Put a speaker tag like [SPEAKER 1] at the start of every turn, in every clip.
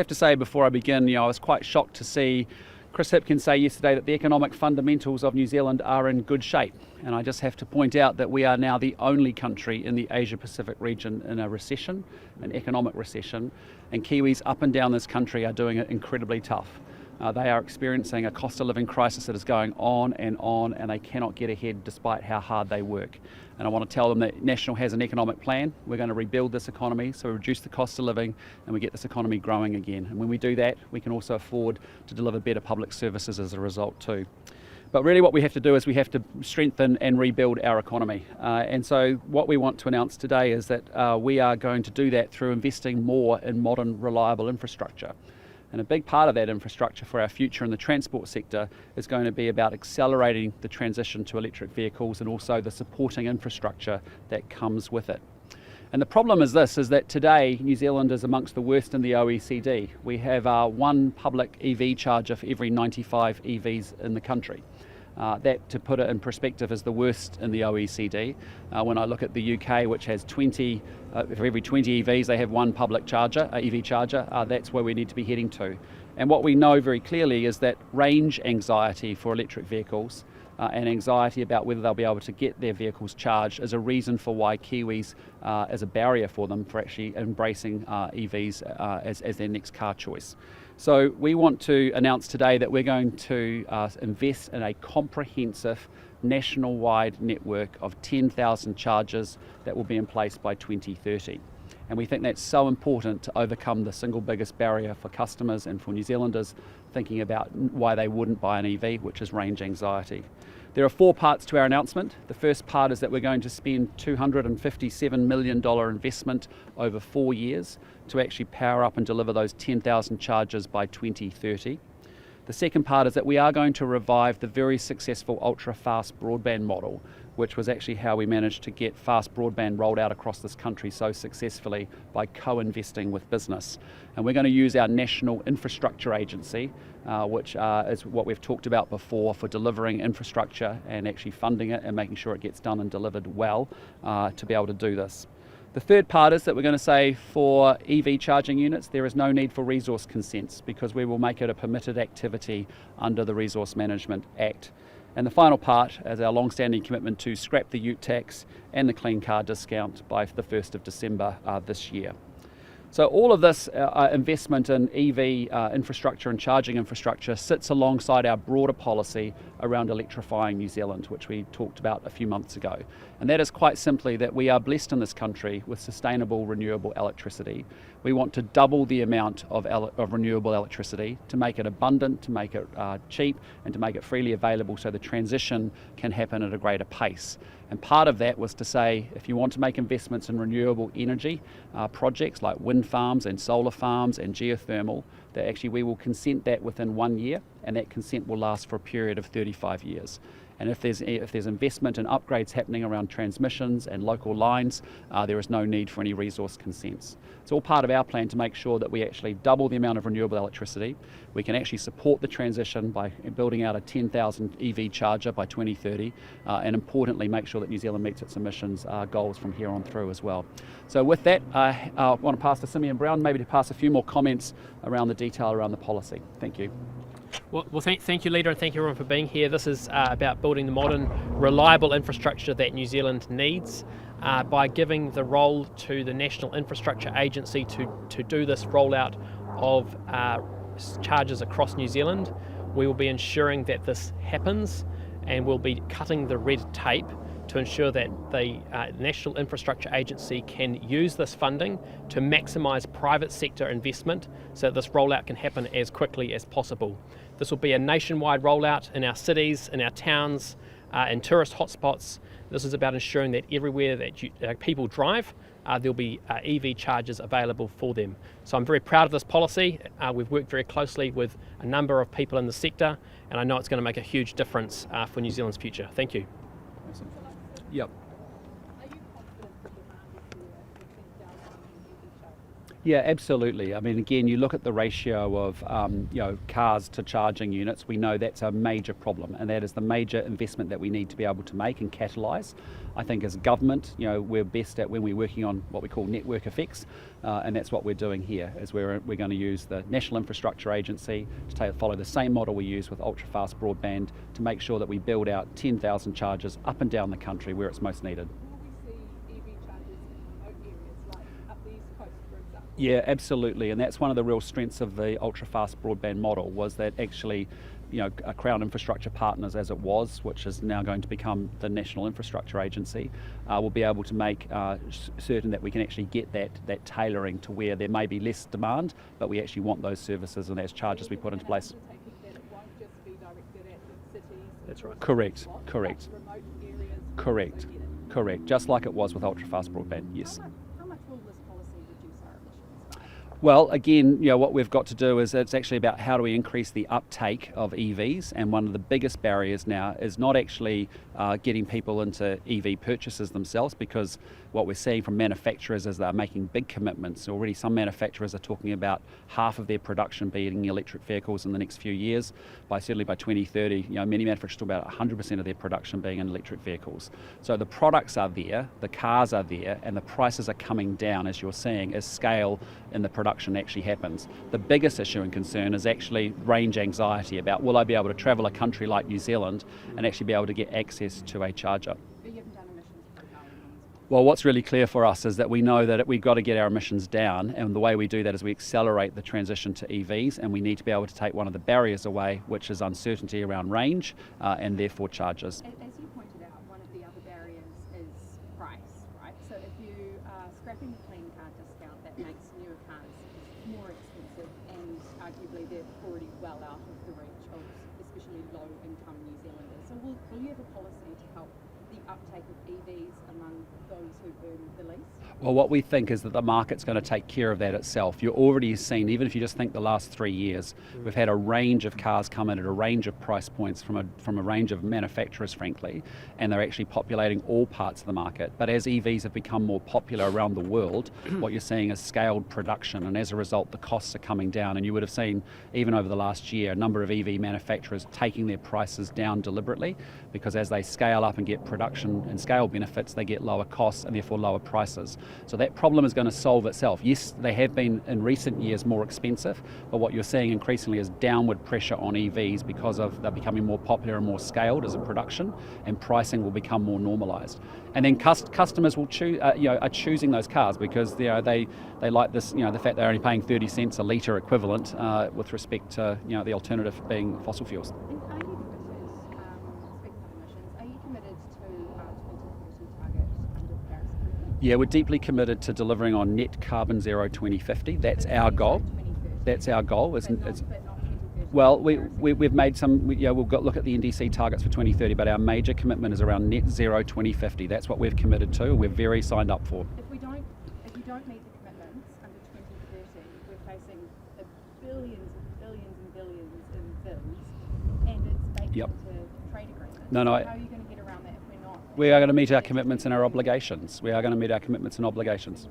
[SPEAKER 1] have to say before I begin, I was quite shocked to see Chris Hipkins say yesterday that the economic fundamentals of New Zealand are in good shape. And I just have to point out that we are now the only country in the Asia Pacific region in a recession, an economic recession, and Kiwis up and down this country are doing it incredibly tough. They are experiencing a cost of living crisis that is going on, and they cannot get ahead despite how hard they work. And I want to tell them that National has an economic plan. We're going to rebuild this economy, so we reduce the cost of living and we get this economy growing again. And when we do that, we can also afford to deliver better public services as a result too. But really what we have to do is we have to strengthen and rebuild our economy. And so what we want to announce today is that we are going to do that through investing more in modern, reliable infrastructure. And a big part of that infrastructure for our future in the transport sector is going to be about accelerating the transition to electric vehicles and also the supporting infrastructure that comes with it. And the problem is that today New Zealand is amongst the worst in the OECD. We have one public EV charger for every 95 EVs in the country. That, to put it in perspective, is the worst in the OECD. When I look at the UK, which has 20, for every 20 EVs, they have one public charger, EV charger. That's where we need to be heading to. And what we know very clearly is that range anxiety for electric vehicles and anxiety about whether they'll be able to get their vehicles charged is a reason for why Kiwis, as a barrier for them for actually embracing EVs as their next car choice. So we want to announce today that we're going to invest in a comprehensive national-wide network of 10,000 chargers that will be in place by 2030. And we think that's so important to overcome the single biggest barrier for customers and for New Zealanders thinking about why they wouldn't buy an EV, which is range anxiety. There are 4 parts to our announcement. The first part is that we're going to spend $257 million investment over 4 years to actually power up and deliver those 10,000 chargers by 2030. The second part is that we are going to revive the very successful ultra-fast broadband model, which was actually how we managed to get fast broadband rolled out across this country so successfully by co-investing with business. And we're going to use our National Infrastructure Agency, which is what we've talked about before, for delivering infrastructure and actually funding it and making sure it gets done and delivered well to be able to do this. The third part is that we're going to say for EV charging units there is no need for resource consents because we will make it a permitted activity under the Resource Management Act. And the final part is our long-standing commitment to scrap the ute tax and the clean car discount by the 1st of December this year. So all of this investment in EV infrastructure and charging infrastructure sits alongside our broader policy around electrifying New Zealand, which we talked about a few months ago. And that is quite simply that we are blessed in this country with sustainable renewable electricity. We want to double the amount of renewable electricity to make it abundant, to make it cheap, and to make it freely available so the transition can happen at a greater pace. And part of that was to say, if you want to make investments in renewable energy projects like wind farms and solar farms and geothermal, that actually we will consent that within 1 year, and that consent will last for a period of 35 years. And if there's investment and upgrades happening around transmissions and local lines, there is no need for any resource consents. It's all part of our plan to make sure that we actually double the amount of renewable electricity. We can actually support the transition by building out a 10,000 EV charger by 2030, and importantly make sure that New Zealand meets its emissions goals from here on through as well. So with that, I want to pass to Simeon Brown, maybe to pass a few more comments around the detail around the policy. Thank you.
[SPEAKER 2] Well, thank you, Leader, and thank you everyone for being here. This is about building the modern, reliable infrastructure that New Zealand needs by giving the role to the National Infrastructure Agency to do this rollout of chargers across New Zealand. We will be ensuring that this happens, and we'll be cutting the red tape to ensure that the National Infrastructure Agency can use this funding to maximise private sector investment so that this rollout can happen as quickly as possible. This will be a nationwide rollout in our cities, in our towns, in tourist hotspots. This is about ensuring that everywhere that people drive, there'll be EV chargers available for them. So I'm very proud of this policy. We've worked very closely with a number of people in the sector, and I know it's going to make a huge difference for New Zealand's future. Thank you.
[SPEAKER 1] Awesome. Yep. Yeah, absolutely. I mean, again, you look at the ratio of cars to charging units. We know that's a major problem, and that is the major investment that we need to be able to make and catalyse. I think as government, we're best at when we're working on what we call network effects, and that's what we're doing here. Is we're going to use the National Infrastructure Agency to follow the same model we use with ultra-fast broadband to make sure that we build out 10,000 chargers up and down the country where it's most needed. Yeah, absolutely, and that's one of the real strengths of the ultra-fast broadband model was that actually, Crown Infrastructure Partners, as it was, which is now going to become the National Infrastructure Agency, will be able to make certain that we can actually get that tailoring to where there may be less demand, but we actually want those services and those charges we put into place.
[SPEAKER 2] That's right.
[SPEAKER 1] Correct. Just like it was with ultra-fast broadband, yes. Well, again, what we've got to do is it's actually about how do we increase the uptake of EVs, and one of the biggest barriers now is not actually getting people into EV purchases themselves, because what we're seeing from manufacturers is they're making big commitments. Already some manufacturers are talking about half of their production being electric vehicles in the next few years. Certainly by 2030, many manufacturers talk about 100% of their production being in electric vehicles. So the products are there, the cars are there, and the prices are coming down, as you're seeing, as scale in the production actually happens. The biggest issue and concern is actually range anxiety about, will I be able to travel a country like New Zealand and actually be able to get access to a charger? Well, what's really clear for us is that we know that we've got to get our emissions down, and the way we do that is we accelerate the transition to EVs, and we need to be able to take one of the barriers away, which is uncertainty around range and therefore charges.
[SPEAKER 3] As you pointed out, one of the other barriers is price, right? So if you are scrapping the clean car discount, that makes newer cars more expensive, and arguably they're already well out of the reach of especially low-income New Zealanders. So will you have a policy to help the uptake of EVs among those who earn the least?
[SPEAKER 1] Well, what we think is that the market's going to take care of that itself. You're already seeing, even if you just think the last 3 years, we've had a range of cars come in at a range of price points from a range of manufacturers, frankly, and they're actually populating all parts of the market. But as EVs have become more popular around the world, what you're seeing is scaled production, and as a result, the costs are coming down. And you would have seen, even over the last year, a number of EV manufacturers taking their prices down deliberately, because as they scale up and get production and scale benefits, they get lower costs and therefore lower prices. So that problem is going to solve itself. Yes, they have been in recent years more expensive, but what you're seeing increasingly is downward pressure on EVs because of they're becoming more popular and more scaled as a production, and pricing will become more normalised. And then customers will are choosing those cars because they like this, the fact they're only paying 30 cents a litre equivalent with respect to the alternative being fossil fuels.
[SPEAKER 3] Are you committed to 2030 target under the Paris Agreement?
[SPEAKER 1] Yeah, we're deeply committed to delivering on net carbon zero 2050. That's our goal. That's our goal.
[SPEAKER 3] But not 2030.
[SPEAKER 1] Well, we've made some. We'll look at the NDC targets for 2030, but our major commitment is around net zero 2050. That's what we've committed to, and we're very signed up for.
[SPEAKER 3] If you don't meet the commitments under 2030, we're facing billions and billions in bills, and it's baked into trade agreements.
[SPEAKER 1] No.
[SPEAKER 3] How are you going to get around that if we're not?
[SPEAKER 1] We are going to meet our commitments and our obligations. We are going to meet our commitments and obligations.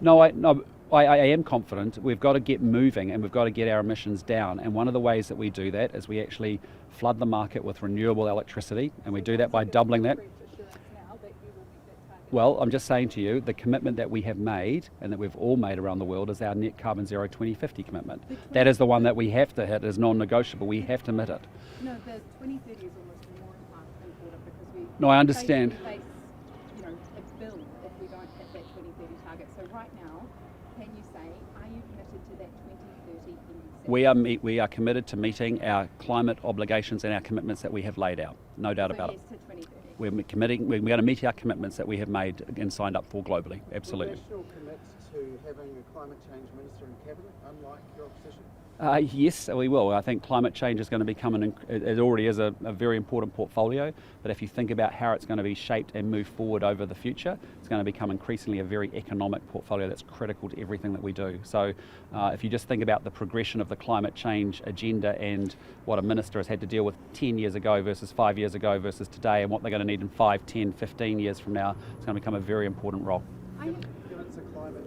[SPEAKER 1] No, I am confident. We've got to get moving, and we've got to get our emissions down. And one of the ways that we do that is we actually flood the market with renewable electricity, and we do that by doubling that. Well, I'm just saying to you, the commitment that we have made and that we've all made around the world is our net carbon zero 2050 commitment. That is the one that we have to hit, is non-negotiable. We have to meet it.
[SPEAKER 3] No, the 2030 is almost more important because we.
[SPEAKER 1] No, I understand.
[SPEAKER 3] Face, a bill if we don't hit that 2030 target. So right now, can you say, are you committed to that 2030 NDC?
[SPEAKER 1] We are committed to meeting our climate obligations and our commitments that we have laid out. No doubt about it.
[SPEAKER 3] Yes to 2030.
[SPEAKER 1] We're going to meet our commitments that we have made and signed up for globally. Absolutely.
[SPEAKER 4] Will National commit to having a climate change minister in cabinet, unlike your opposition?
[SPEAKER 1] Yes, we will. I think climate change is going to become it already is a very important portfolio, but if you think about how it's going to be shaped and move forward over the future, it's going to become increasingly a very economic portfolio that's critical to everything that we do. So if you just think about the progression of the climate change agenda and what a minister has had to deal with 10 years ago versus 5 years ago versus today, and what they're going to need in 5, 10, 15 years from now, it's going to become a very important role.
[SPEAKER 4] Given it's a climate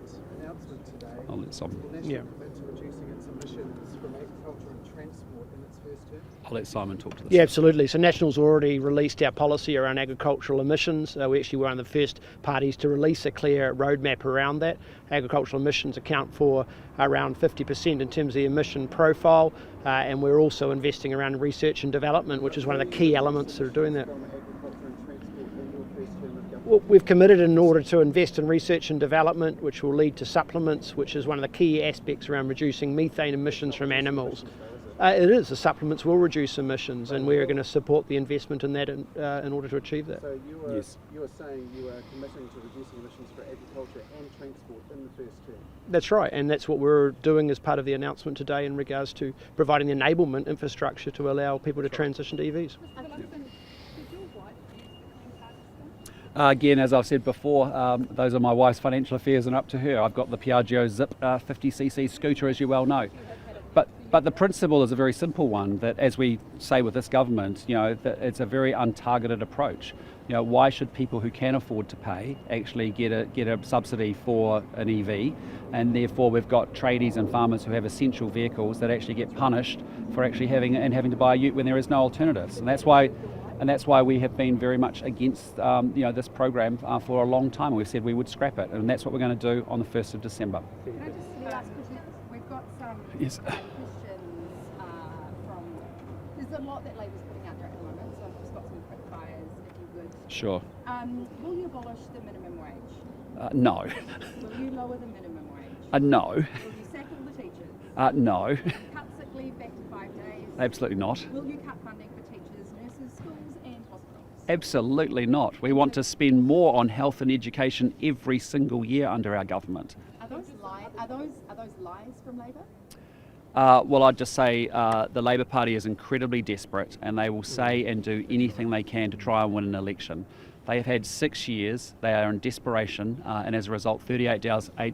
[SPEAKER 1] I'll let Simon.
[SPEAKER 4] Will National commit to reducing its emissions from agriculture and transport in its first term?
[SPEAKER 1] I'll let Simon talk to this.
[SPEAKER 5] Yeah, absolutely. So National's already released our policy around agricultural emissions. We actually were one of the first parties to release a clear roadmap around that. Agricultural emissions account for around 50% in terms of the emission profile, and we're also investing around research and development, which is one of the key elements that are doing that.
[SPEAKER 4] From agriculture and transport in your first term of government?
[SPEAKER 5] Well, we've committed in order to invest in research and development, which will lead to supplements, which is one of the key aspects around reducing methane emissions from animals. It is. The supplements will reduce emissions, and we're going to support the investment in that in order to achieve that.
[SPEAKER 4] So you are
[SPEAKER 1] Yes.
[SPEAKER 4] saying you are committing to reducing emissions for agriculture and transport in the first term?
[SPEAKER 5] That's right, and that's what we're doing as part of the announcement today in regards to providing the enablement infrastructure to allow people to transition to EVs.
[SPEAKER 1] Again, as I've said before, those are my wife's financial affairs and up to her. I've got the Piaggio Zip 50cc scooter, as you well know. But the principle is a very simple one, that as we say with this government, that it's a very untargeted approach. Why should people who can afford to pay actually get a subsidy for an EV, and therefore we've got tradies and farmers who have essential vehicles that actually get punished for actually having to buy a ute when there is no alternatives, and that's why we have been very much against this program for a long time. We've said we would scrap it, and that's what we're going to do on the 1st of December.
[SPEAKER 3] Can I just ask question? We've got some
[SPEAKER 1] Yes.
[SPEAKER 3] questions from. There's a lot that Labour's putting out there at the moment, so I've just got some quick fires, if you would.
[SPEAKER 1] Sure.
[SPEAKER 3] Will you abolish the minimum wage?
[SPEAKER 1] No.
[SPEAKER 3] Will you lower the minimum wage?
[SPEAKER 1] No.
[SPEAKER 3] Will you sack all the teachers?
[SPEAKER 1] No.
[SPEAKER 3] Cut sick leave back to 5 days?
[SPEAKER 1] Absolutely not.
[SPEAKER 3] Will you cut funding for teachers, nurses, schools and hospitals?
[SPEAKER 1] Absolutely not. We want to spend more on health and education every single year under our government.
[SPEAKER 3] Are those lies from Labour?
[SPEAKER 1] Well, I'd just say the Labour Party is incredibly desperate, and they will say and do anything they can to try and win an election. They have had 6 years, they are in desperation, and as a result, 8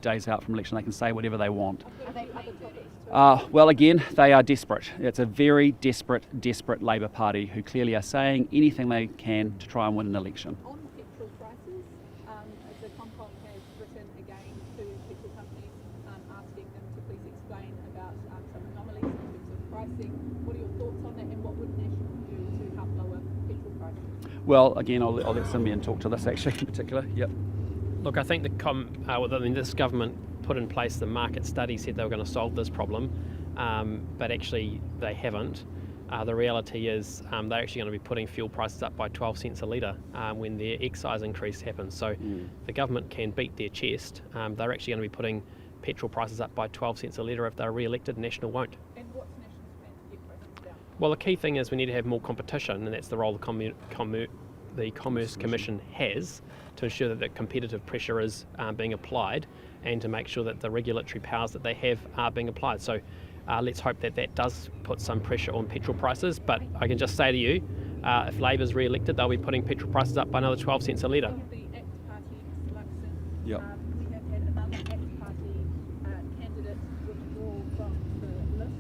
[SPEAKER 1] days out from election, they can say whatever they want.
[SPEAKER 3] Are they cutting topics?
[SPEAKER 1] Well, again, they are desperate. It's a very desperate Labour Party who clearly are saying anything they can to try and win an election.
[SPEAKER 6] On petrol prices, the Comcom has written again to petrol companies asking them to please explain about some anomalies in terms of pricing. What are your thoughts on that, and what would National do to help lower petrol prices?
[SPEAKER 1] Well, again, I'll let Symbian talk to this actually in particular. Yep.
[SPEAKER 2] Look, I think this government put in place the market study, said they were going to solve this problem, but actually they haven't. The reality is they're actually going to be putting fuel prices up by 12 cents a litre when their excise increase happens. So the government can beat their chest. They're actually going to be putting petrol prices up by 12 cents a litre if they're re-elected. National won't.
[SPEAKER 6] And what's National's plan to get prices down?
[SPEAKER 2] Well, the key thing is we need to have more competition, and that's the role the Commerce Commission has to ensure that the competitive pressure is being applied, and to make sure that the regulatory powers that they have are being applied. So let's hope that that does put some pressure on petrol prices. But I can just say to you, if Labour's re-elected, they'll be putting petrol prices up by another 12 cents a litre.
[SPEAKER 6] The ACT Party, Mr. Luxon,
[SPEAKER 1] Yep.
[SPEAKER 6] we have had another ACT Party candidate withdraw from the list.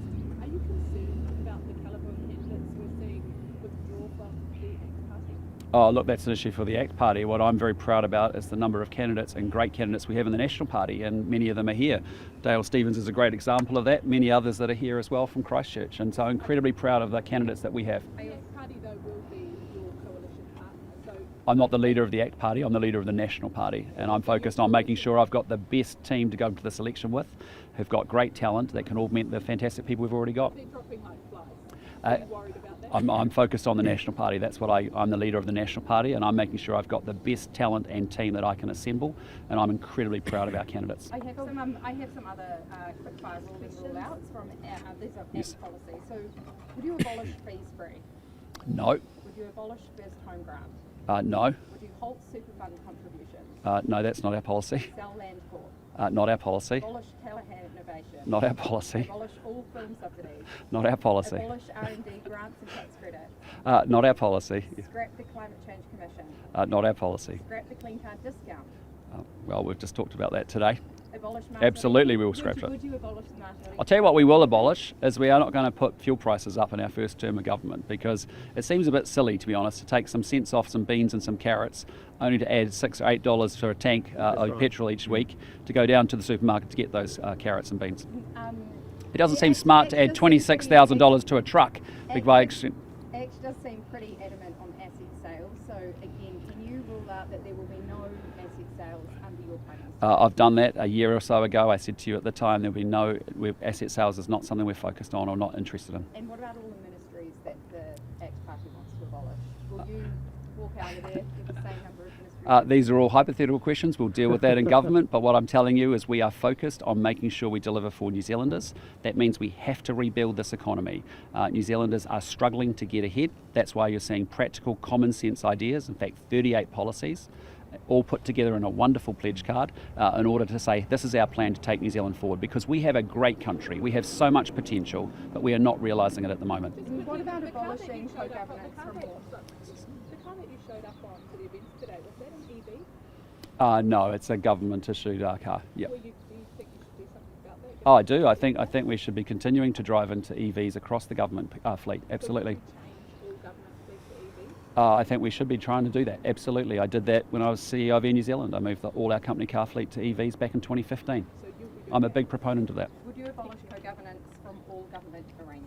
[SPEAKER 6] Are you concerned about the calibre of candidates we're seeing withdraw from the ACT Party?
[SPEAKER 1] Oh, look, that's an issue for the ACT Party. What I'm very proud about is the number of candidates and great candidates we have in the National Party, and many of them are here. Dale Stephens is a great example of that, many others that are here as well from Christchurch, and so incredibly proud of the candidates that we have.
[SPEAKER 6] The ACT Party, though, will be your coalition partner. So
[SPEAKER 1] I'm not the leader of the ACT Party, I'm the leader of the National Party, and I'm focused on making sure I've got the best team to go to this election with, who've got great talent that can augment the fantastic people we've already got.
[SPEAKER 6] they're dropping like flies. Are you worried about that?
[SPEAKER 1] I'm focused on the National Party. That's what I'm the leader of the National Party, and I'm making sure I've got the best talent and team that I can assemble, and I'm incredibly proud of our candidates.
[SPEAKER 3] I have some other quick fires rule outs from these are
[SPEAKER 1] Yes.
[SPEAKER 3] policy. So, would you abolish fees free?
[SPEAKER 1] No,
[SPEAKER 3] Would you abolish first home grant?
[SPEAKER 1] no,
[SPEAKER 3] Would you halt super fund contributions?
[SPEAKER 1] no, that's not our policy.
[SPEAKER 3] Sell land court?
[SPEAKER 1] Not our policy.
[SPEAKER 3] Abolish telehead innovation?
[SPEAKER 1] Not our policy.
[SPEAKER 3] Abolish all film subsidies?
[SPEAKER 1] Not our policy.
[SPEAKER 3] Abolish R&D grants and tax credits?
[SPEAKER 1] Not our policy.
[SPEAKER 3] Scrap the Climate Change Commission?
[SPEAKER 1] Not our policy.
[SPEAKER 3] Scrap the Clean Car Discount?
[SPEAKER 1] Well, we've just talked about that today.
[SPEAKER 3] abolish marginal?
[SPEAKER 1] Absolutely, we will scrap it.
[SPEAKER 3] Would you abolish the marginal?
[SPEAKER 1] I'll tell you what we will abolish is we are not going to put fuel prices up in our first term of government, because it seems a bit silly, to be honest, to take some cents off some beans and some carrots only to add $6 or $8 for a tank of petrol each week to go down to the supermarket to get those carrots and beans. It doesn't seem smart to add $26,000 to a truck.
[SPEAKER 3] Actually does seem pretty adamant on asset sales. So again, can you rule out that there will be no asset sales under your plans?
[SPEAKER 1] I've done that a year or so ago. I said to you at the time there'll be no asset sales is not something we're focused on or not interested in.
[SPEAKER 3] And what about all the ministries that the ACT Party wants to abolish? Will you walk out of there with the same number of ministries?
[SPEAKER 1] These are all hypothetical questions. We'll deal with that in government. But what I'm telling you is we are focused on making sure we deliver for New Zealanders. That means we have to rebuild this economy. New Zealanders are struggling to get ahead. That's why you're seeing practical, common sense ideas, in fact 38 policies, all put together in a wonderful pledge card in order to say this is our plan to take New Zealand forward, because we have a great country. We have so much potential, but we are not realising it at the moment.
[SPEAKER 3] What about abolishing co-governance from all?
[SPEAKER 6] The car that you showed up on to the events today, was that an EV?
[SPEAKER 1] No, it's a government issued car. Yeah.
[SPEAKER 6] Do you think you should do something about that?
[SPEAKER 1] Oh, I do. I think we should be continuing to drive into EVs across the government fleet. Absolutely.
[SPEAKER 6] Change all government fleet to EV?
[SPEAKER 1] I think we should be trying to do that. Absolutely. I did that when I was CEO of Air New Zealand. I moved all our company car fleet to EVs back in 2015.
[SPEAKER 6] So you'll be doing
[SPEAKER 1] I'm a big proponent of that.
[SPEAKER 3] Would you abolish co-governance from all government arrangements?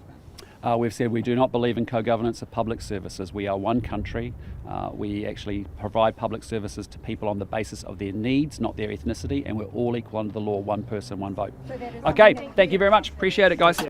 [SPEAKER 1] We've said we do not believe in co-governance of public services. We are one country. We actually provide public services to people on the basis of their needs, not their ethnicity, and we're all equal under the law, one person, one vote.
[SPEAKER 3] So that is
[SPEAKER 1] Okay,
[SPEAKER 3] something-
[SPEAKER 1] thank you very much. Appreciate it, guys.